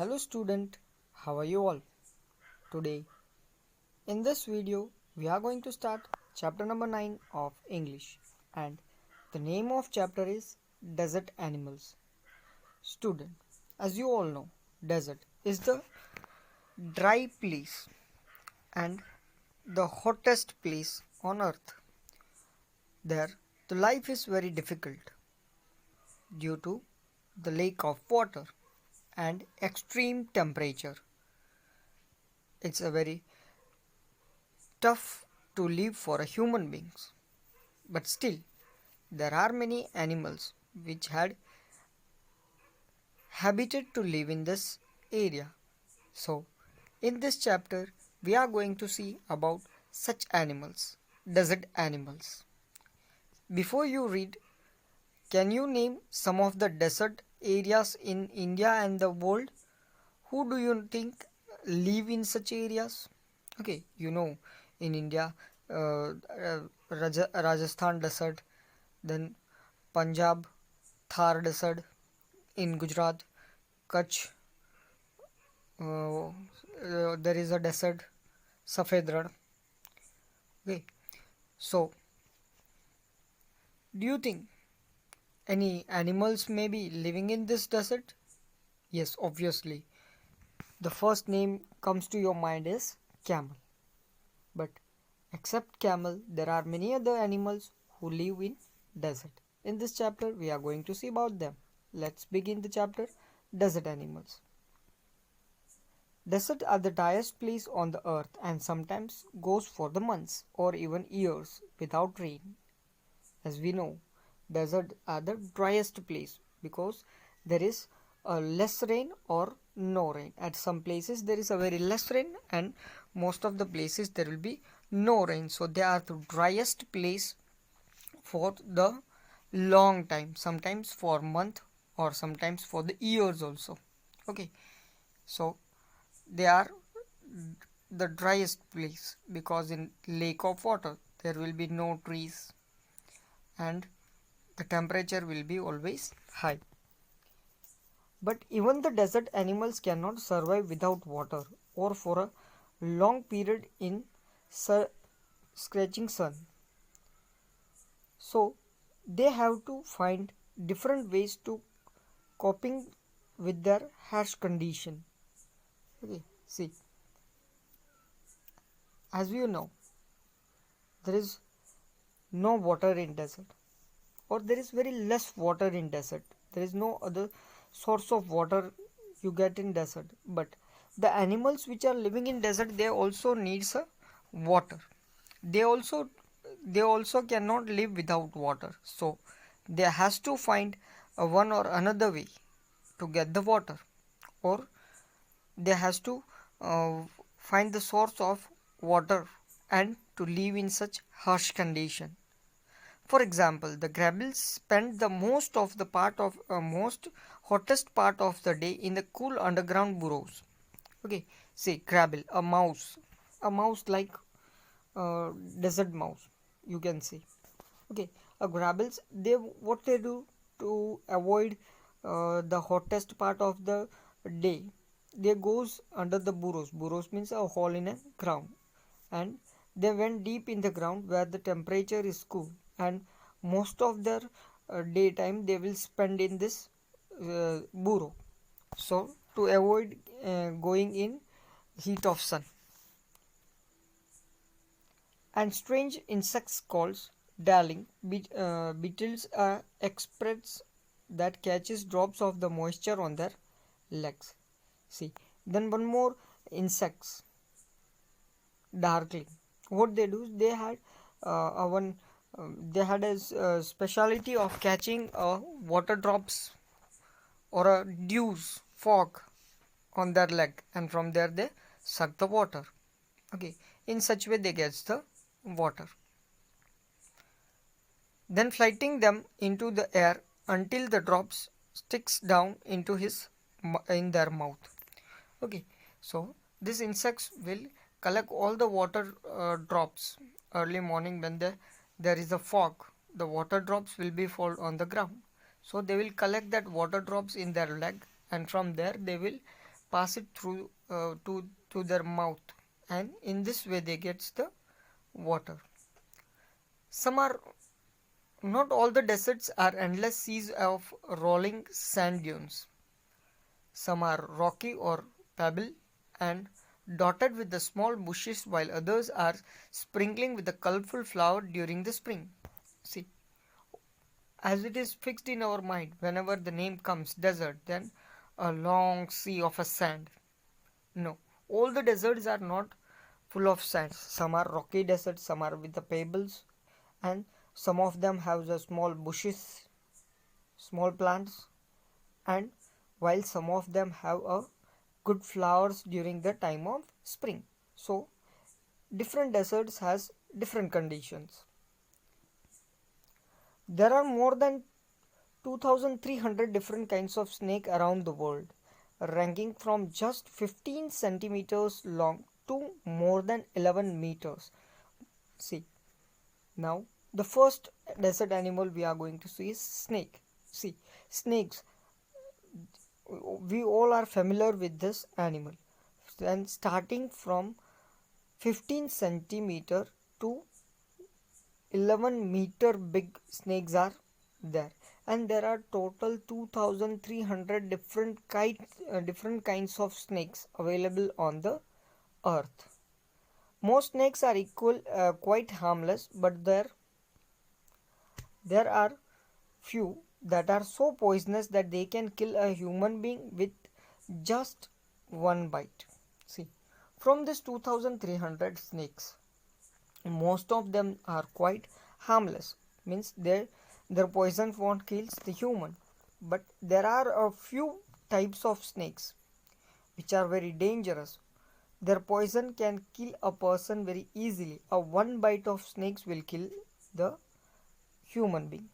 Hello student, how are you all? Today in this video we are going to start chapter number 9 of English, and the name of chapter is Desert Animals. Student, as you all know, desert is the dry place and the hottest place on earth. There the life is very difficult due to the lack of water and extreme temperature. It's a very tough to live for a human beings, but still there are many animals which had habited to live in this area. So in this chapter we are going to see about such animals, desert animals. Before you read, can you name some of the desert areas in India and the world? Who do you think live in such areas? Okay, in India, Rajasthan desert, then Punjab, Thar desert, in Gujarat, Kutch, there is a desert, Safed Ran. Okay, so do you think any animals may be living in this desert? Yes, obviously. The first name comes to your mind is camel. But except camel, there are many other animals who live in desert. In this chapter, we are going to see about them. Let's begin the chapter, Desert Animals. Desert are the driest place on the earth and sometimes goes for the months or even years without rain. As we know, desert are the driest place because there is less rain or no rain. At some places there is a very less rain, and most of the places there will be no rain. So they are the driest place for the long time, sometimes for month or sometimes for the years also. Okay, so they are the driest place because in lake of water there will be no trees and the temperature will be always high. But even the desert animals cannot survive without water or for a long period in scorching sun. So they have to find different ways to coping with their harsh condition. Okay, see, as you know, there is no water in desert, or there is very less water in desert. There is no other source of water you get in desert. But the animals which are living in desert, they also needs a water. They also they also cannot live without water. So they has to find a one or another way to get the water, or they has to uh, find the source of water and to live in such harsh condition. For example, the grables spend the most of the part of most hottest part of the day in the cool underground burrows. Okay, say grabble, a mouse like desert mouse, you can say. Okay, grabbles, they what they do to avoid the hottest part of the day, they goes under the burrows. Burrows means a hole in a ground, and they went deep in the ground where the temperature is cool, and most of their daytime they will spend in this burrow, so to avoid going in heat of sun. And strange insects called darling beetles are experts that catches drops of the moisture on their legs. See, then one more insects, darkling. What they do, they had one they had a speciality of catching water drops or a dews fog on their leg, and from there they suck the water. Okay, in such way they get the water, then flighting them into the air until the drops sticks down into his in their mouth. Okay, so these insects will collect all the water drops early morning when there is a fog. The water drops will be fall on the ground, so they will collect that water drops in their leg, and from there they will pass it through to their mouth, and in this way they gets the water. Some are Not all the deserts are endless seas of rolling sand dunes. Some are rocky or pebble and dotted with the small bushes, while others are sprinkling with the colorful flower during the spring. See, as it is fixed in our mind, whenever the name comes desert, then a long sea of a sand. No, all the deserts are not full of sand. Some are rocky deserts, some are with the pebbles, and some of them have the small bushes, small plants, and while some of them have a good flowers during the time of spring. So different deserts has different conditions. There are more than 2300 different kinds of snake around the world, ranging from just 15 centimeters long to more than 11 meters. See, now the first desert animal we are going to see is snake. See, snakes, we all are familiar with this animal. And starting from 15 centimeter to 11-meter big snakes are there, and there are total 2300 different kinds of snakes available on the earth. Most snakes are quite harmless, but there are few that are so poisonous that they can kill a human being with just one bite. See, from this 2300 snakes, most of them are quite harmless, means their poison won't kill the human. But there are a few types of snakes which are very dangerous. Their poison can kill a person very easily. A one bite of snakes will kill the human being.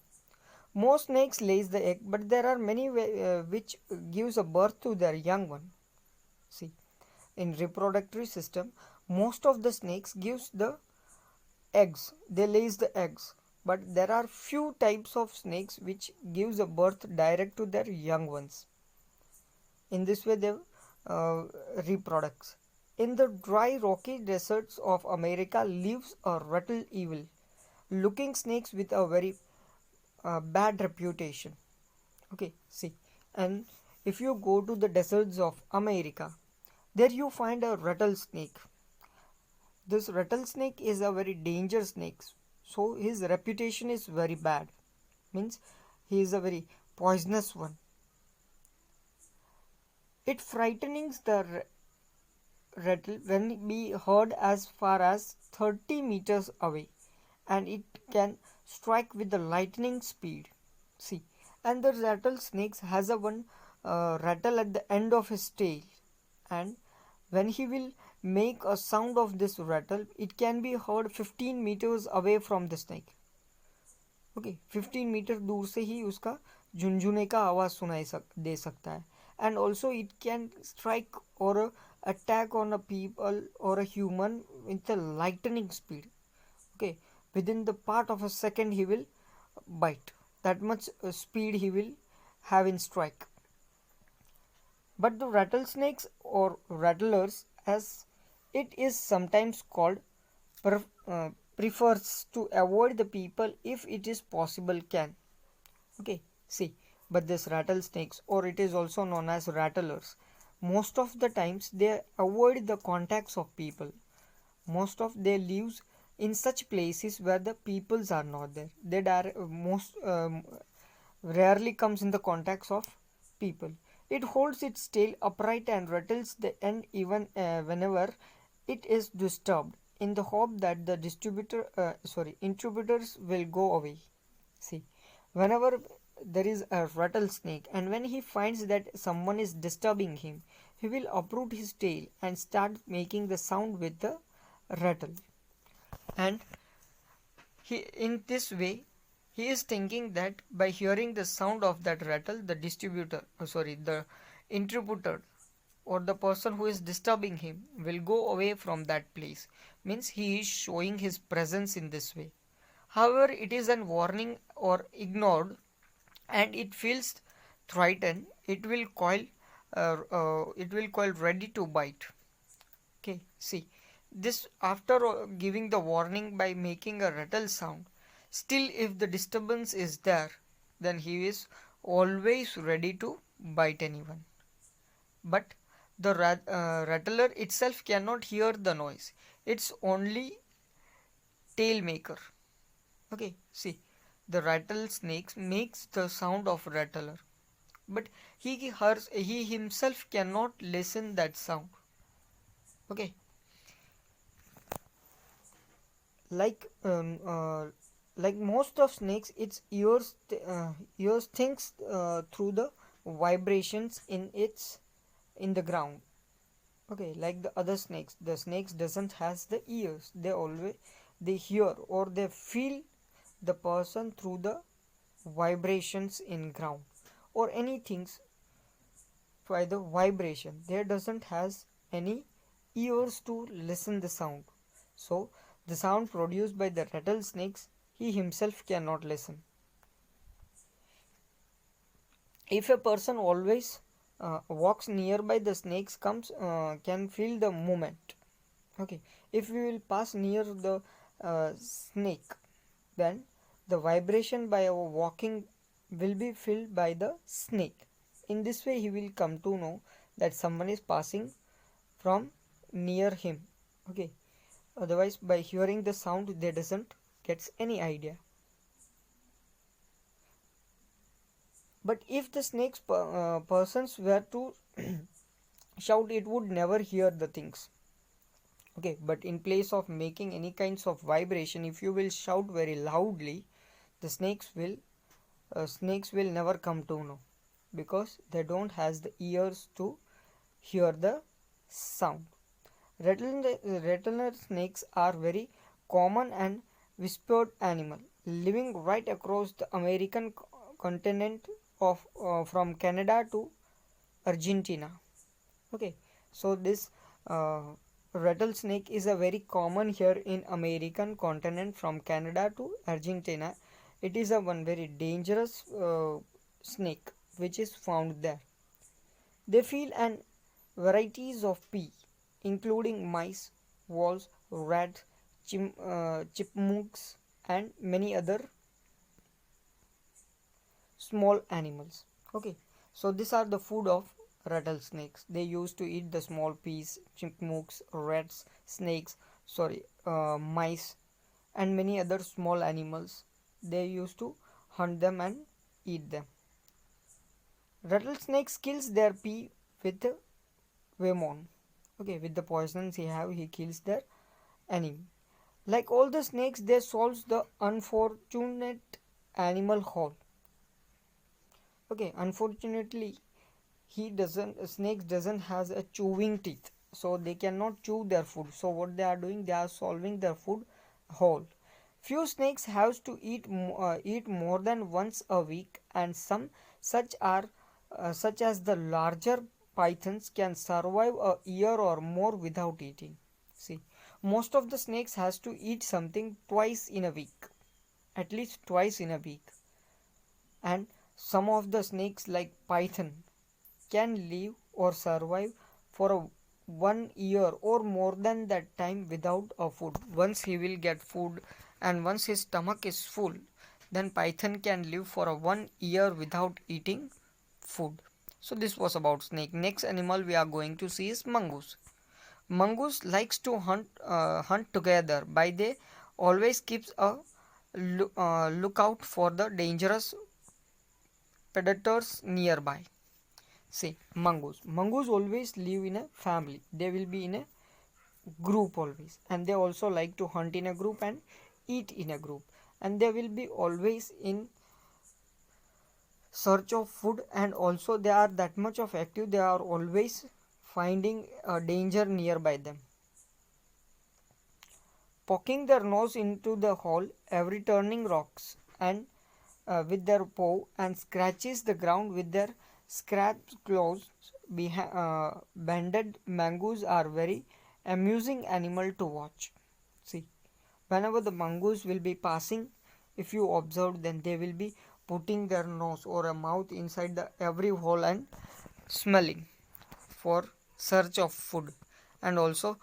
Most snakes lays the egg, but there are many which gives a birth to their young one. See, in reproductory system, most of the snakes gives the eggs. They lays the eggs, but there are few types of snakes which gives a birth direct to their young ones. In this way, they reproduce. In the dry rocky deserts of America lives a rattle evil looking snakes with a very bad reputation. Okay, see, and if you go to the deserts of America, there you find a rattlesnake. This rattlesnake is a very dangerous snake, so his reputation is very bad, means he is a very poisonous one. It frightens the rattle when be heard as far as 30 meters away, and it can strike with the lightning speed. See, and the rattlesnake has a one rattle at the end of his tail, and when he will make a sound of this rattle, it can be heard 15 meters away from the snake. Okay 15 metre दूर से ही उसका झुंझुने का आवाज़ दे सकता है. And also it can strike or attack on a people or a human with a lightning speed. Okay, within the part of a second he will bite. That much speed he will have in strike. But the rattlesnakes or rattlers, as it is sometimes called, prefers to avoid the people if it is possible can. Okay, see, but this rattlesnakes, or it is also known as rattlers, most of the times they avoid the contacts of people. Most of they lives in such places where the peoples are not there. They most rarely comes in the contacts of people. It holds its tail upright and rattles the end even whenever it is disturbed, in the hope that the intruders will go away. See, whenever there is a rattlesnake and when he finds that someone is disturbing him, he will uproot his tail and start making the sound with the rattle. And in this way, he is thinking that by hearing the sound of that rattle, the intruder or the person who is disturbing him will go away from that place. Means he is showing his presence in this way. However, it is an warning or ignored and it feels threatened, it will coil it will call ready to bite. Okay, see, this after giving the warning by making a rattle sound, still if the disturbance is there, then he is always ready to bite anyone. But the rattler itself cannot hear the noise. It's only tail maker. Okay, see, the rattlesnake makes the sound of rattler, but he himself cannot listen that sound. Okay, like like most of snakes, its ears thinks through the vibrations in the ground. Okay, like the other snakes, the snakes doesn't has the ears. They hear or they feel the person through the vibrations in ground or anything by the vibration. There doesn't has any ears to listen the sound. So the sound produced by the rattlesnakes he himself cannot listen. If a person always walks nearby the snakes comes can feel the movement. Okay, if we will pass near the snake, then the vibration by our walking will be filled by the snake. In this way he will come to know that someone is passing from near him. Okay, otherwise by hearing the sound they doesn't gets any idea. But if the snake's persons were to shout, it would never hear the things. Okay, but in place of making any kinds of vibration, if you will shout very loudly, the snakes will never come to know, because they don't has the ears to hear the sound. Rattler snakes are very common and whispered animal, living right across the American continent of from Canada to Argentina. Okay, so this rattlesnake is a very common here in American continent from Canada to Argentina. It is a one very dangerous snake which is found there. They feed on varieties of pea, including mice, voles, rats, chipmunks, and many other small animals. Okay, so these are the food of rattlesnakes. They used to eat the small peas, chipmunks, rats, snakes, mice, and many other small animals. They used to hunt them and eat them. Rattlesnakes kills their prey with venom. Okay, with the poisons he kills their enemy. Like all the snakes, they solves the unfortunate animal whole. Okay, unfortunately, snakes doesn't has a chewing teeth, so they cannot chew their food. So what they are doing, they are solving their food whole. Few snakes have to eat more than once a week, and some such as the larger pythons can survive a year or more without eating. See, most of the snakes has to eat something twice in a week, at least twice in a week. And some of the snakes like python can live or survive for 1 year or more than that time without a food. Once he will get food and once his stomach is full, then python can live for 1 year without eating food. So this was about snake. Next animal we are going to see is mongoose. Mongoose likes to hunt together. By they always keeps a lookout for the dangerous predators nearby. See, mongoose always live in a family. They will be in a group always, and they also like to hunt in a group and eat in a group, and they will be always in search of food, and also they are that much of active, they are always finding a danger nearby them, poking their nose into the hole every turning rocks and with their paw, and scratches the ground with their scratched claws. Banded mongoose are very amusing animal to watch. See, whenever the mongoose will be passing, if you observe, then they will be putting their nose or a mouth inside the every hole and smelling. for search of food. And also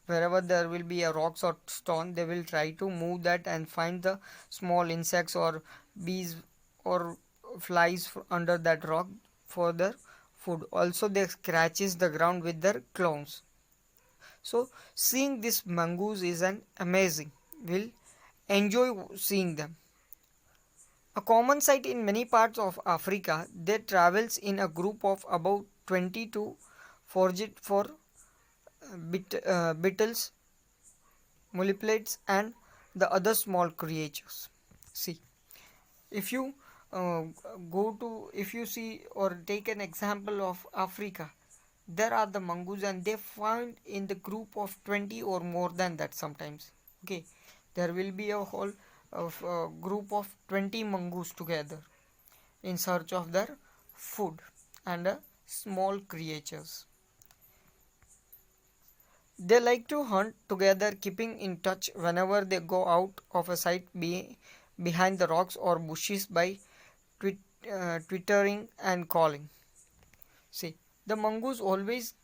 wherever there will be a rocks or stone, they will try to move that and find the small insects or bees or flies under that rock for their food. Also they scratches the ground with their claws. So seeing this mongoose is an amazing. Will enjoy seeing them. A common sight in many parts of Africa, they travels in a group of about 20 to foraged for beetles, muliplates and the other small creatures. See, if you if you see or take an example of Africa, there are the mongoose and they found in the group of 20 or more than that sometimes. Okay, there will be a whole of group of 20 mongoose together in search of their food and small creatures. They like to hunt together, keeping in touch whenever they go out of a sight behind the rocks or bushes by twittering and calling. See, the mongoose always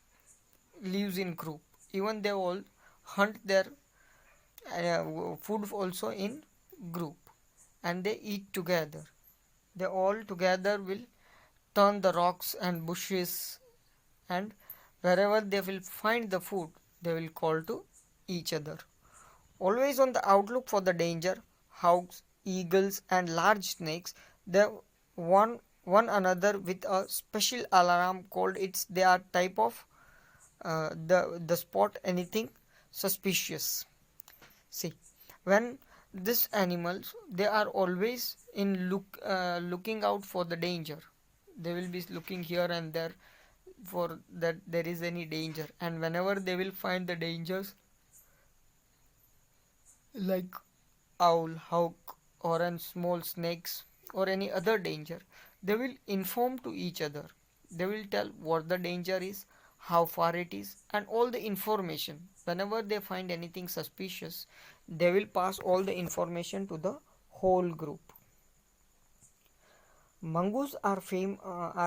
lives in group. Even they all hunt their food also in group, and they eat together. They all together will turn the rocks and bushes, and wherever they will find the food, they will call to each other. Always on the outlook for the danger, hawks, eagles, and large snakes, they one another with a special alarm called it's they are type of the spot anything suspicious. See, when these animals they are always in looking out for the danger. They will be looking here and there for that there is any danger, and whenever they will find the dangers like owl, hawk, or an small snakes or any other danger, they will inform to each other. They will tell what the danger is, how far it is, and all the information. Whenever they find anything suspicious, they will pass all the information to the whole group. Mongoose are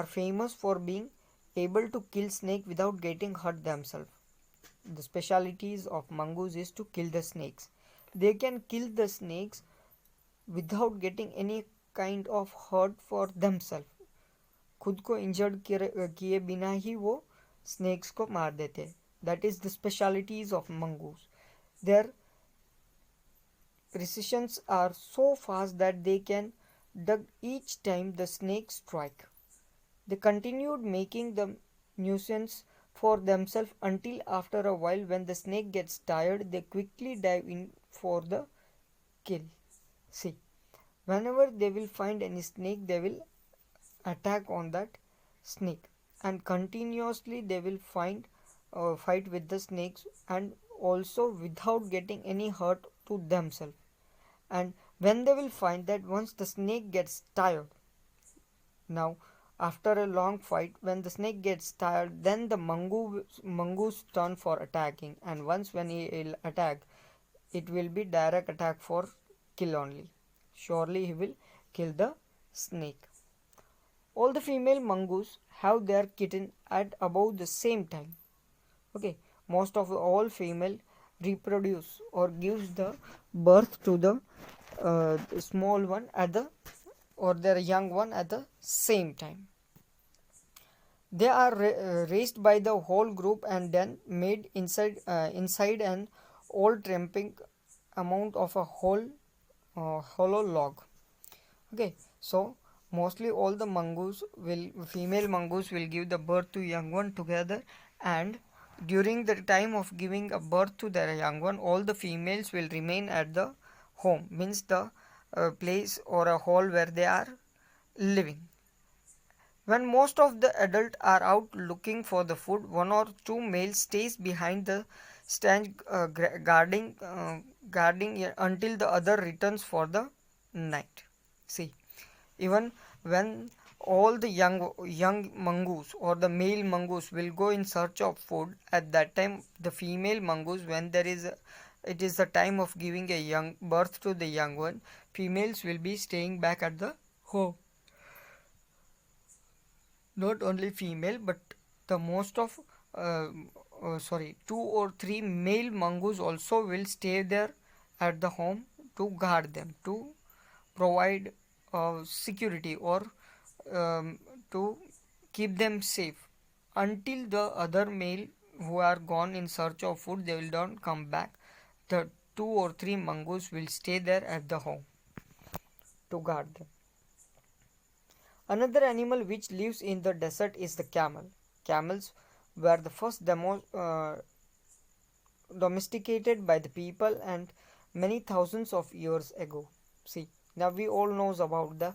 famous for being able to kill snake without getting hurt themselves. The specialities of mongoose is to kill the snakes. They can kill the snakes without getting any kind of hurt for themselves. खुद को injured किए बिना ही वो snacks को मार देते. That is the specialities of mongoose. Their precisions are so fast that they can duck each time the snake strike. They continued making the nuisance for themselves until after a while when the snake gets tired they quickly dive in for the kill. See, whenever they will find any snake they will attack on that snake and continuously they will fight with the snakes and also without getting any hurt to themselves. And when they will find that once the snake gets tired, now after a long fight when the snake gets tired then the mongoose turn for attacking, and once when he will attack it will be direct attack for kill only. Surely he will kill the snake. All the female mongoose have their kitten at about the same time. Okay, most of all female reproduce or gives the birth to the small one at the or their young one at the same time. They are raised by the whole group and then made inside an old tramping amount of a whole hollow log. Okay, so mostly all the female mongoose will give the birth to young one together, and during the time of giving a birth to their young one all the females will remain at the home, means the place or a hall where they are living. When most of the adults are out looking for the food, one or two males stays behind the stand guarding until the other returns for the night. See, even when all the young mongoose or the male mongoose will go in search of food, at that time the female mongoose, when it is the time of giving a young birth to the young one, females will be staying back at the home. Not only female but the most of uh, sorry, 2 or 3 male mongoose also will stay there at the home to guard them, to provide security, or um, to keep them safe until the other male who are gone in search of food. They will not come back. The 2 or 3 mongoose will stay there at the home to guard them. Another animal which lives in the desert is the camel. Camels were the first domesticated by the people and many thousands of years ago. See, now we all knows about the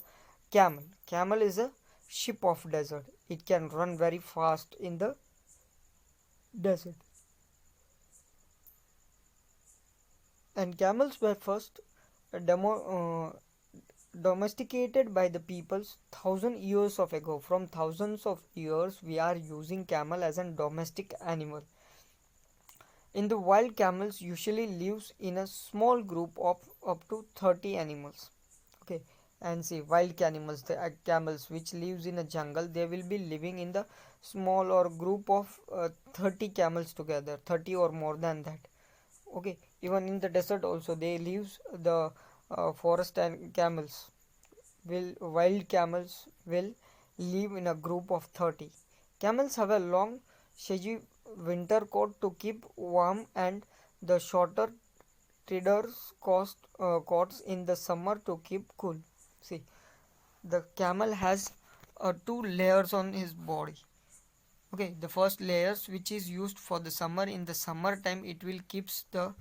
camel. Camel is a ship of desert. It can run very fast in the desert. And camels were first domesticated by the peoples thousand years of ago. From thousands of years we are using camel as a domestic animal. In the wild, camels usually lives in a small group of up to 30 animals. Okay, and see, wild animals, the camels which lives in a jungle, they will be living in the small or group of 30 camels together, 30 or more than that. Okay, even in the desert also they lives the forest and camels will wild camels will live in a group of 30. Camels have a long shaggy winter coat to keep warm and the shorter coats in the summer to keep cool. See, the camel has 2 layers on his body. Okay, the first layers which is used for the summer. In the summer time it will keeps the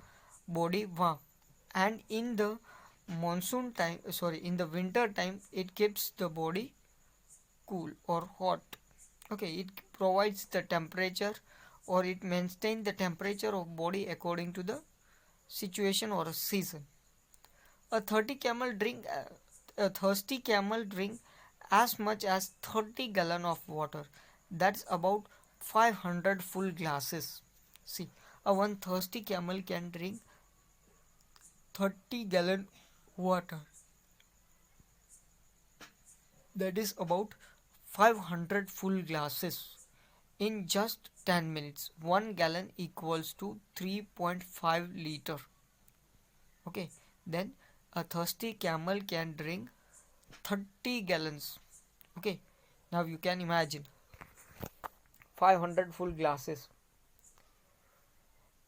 body warm, and in the monsoon time, sorry, in the winter time it keeps the body cool or hot. Okay, it provides the temperature, or it maintains the temperature of body according to the situation or a season. A 30 camel drink a thirsty camel drink as much as 30 gallon of water. That's about 500 full glasses. See, a one thirsty camel can drink 30 gallon water. That is about 500 full glasses in just 10 minutes. 1 gallon equals to 3.5 liter. Okay, then a thirsty camel can drink 30 gallons. Okay, now you can imagine 500 full glasses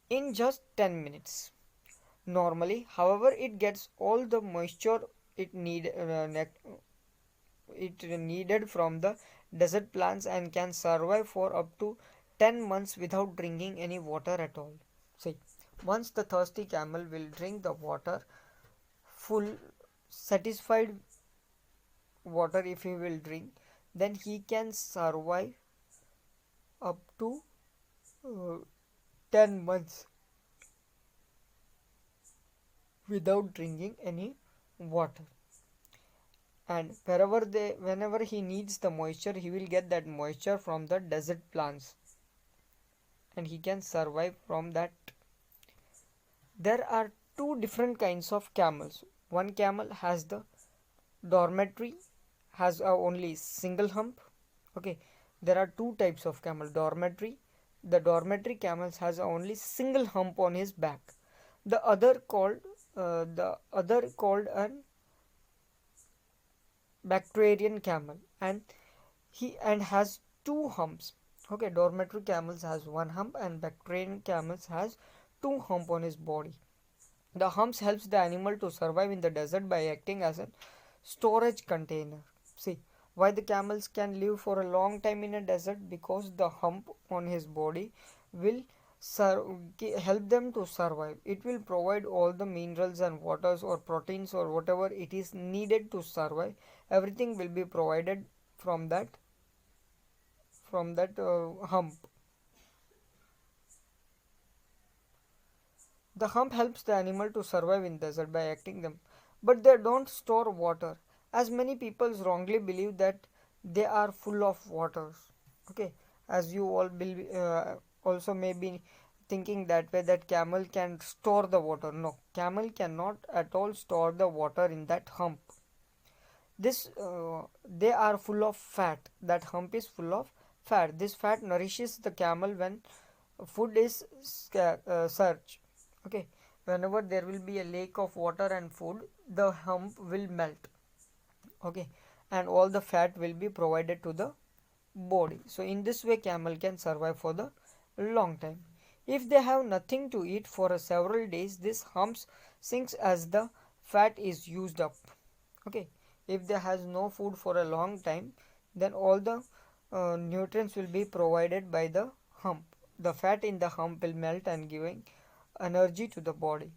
in just 10 minutes. Normally, however, it gets all the moisture it need it needed from the desert plants and can survive for up to 10 months without drinking any water at all. See, once the thirsty camel will drink the water, full satisfied water if he will drink, then he can survive up to uh, 10 months without drinking any water. And whenever he needs the moisture, he will get that moisture from the desert plants, and he can survive from that. There are two different kinds of camels. One camel has the dormitory, has only single hump. Okay, there are two types of camel. Dormitory, the dormitory camels has only single hump on his back. The other called an Bactrian camel, and he and has two humps. Okay, dormitory camels has one hump and Bactrian camels has two hump on his body. The humps helps the animal to survive in the desert by acting as a storage container. See, why the camels can live for a long time in a desert? Because the hump on his body will help them to survive. It will provide all the minerals and waters or proteins or whatever it is needed to survive. Everything will be provided from that hump. The hump helps the animal to survive in desert by acting them, but they don't store water, as many people wrongly believe that they are full of water. Okay, as you all also may be thinking that way, that camel can store the water. No, camel cannot at all store the water in that hump. This they are full of fat. That hump is full of fat. This fat nourishes the camel when food is searched. Okay, whenever there will be a lake of water and food, the hump will melt. Okay, and all the fat will be provided to the body. So in this way camel can survive for the long time. If they have nothing to eat for several days, this humps sinks as the fat is used up. Okay, if they has no food for a long time, then all the nutrients will be provided by the hump. The fat in the hump will melt and giving energy to the body.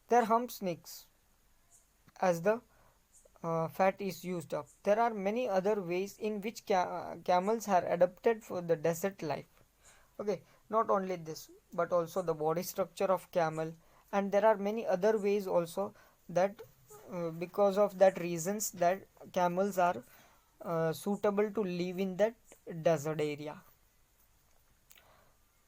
Their hump sinks as the fat is used up. There are many other ways in which camels are adapted for the desert life. Okay, not only this, but also the body structure of camel, and there are many other ways also that because of that reasons that camels are suitable to live in that desert area.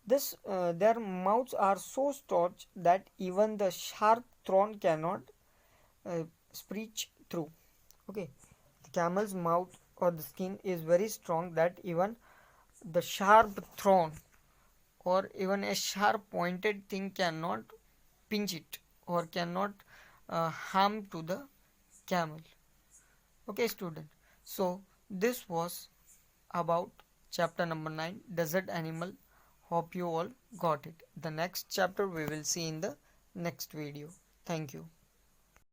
This their mouths are so starched that even the sharp thorn cannot screech through. Okay, the camel's mouth or the skin is very strong that even the sharp thorn or even a sharp pointed thing cannot pinch it or cannot harm to the camel. Okay, student. So this was about chapter number 9, desert animal. Hope you all got it. The next chapter we will see in the next video. Thank you.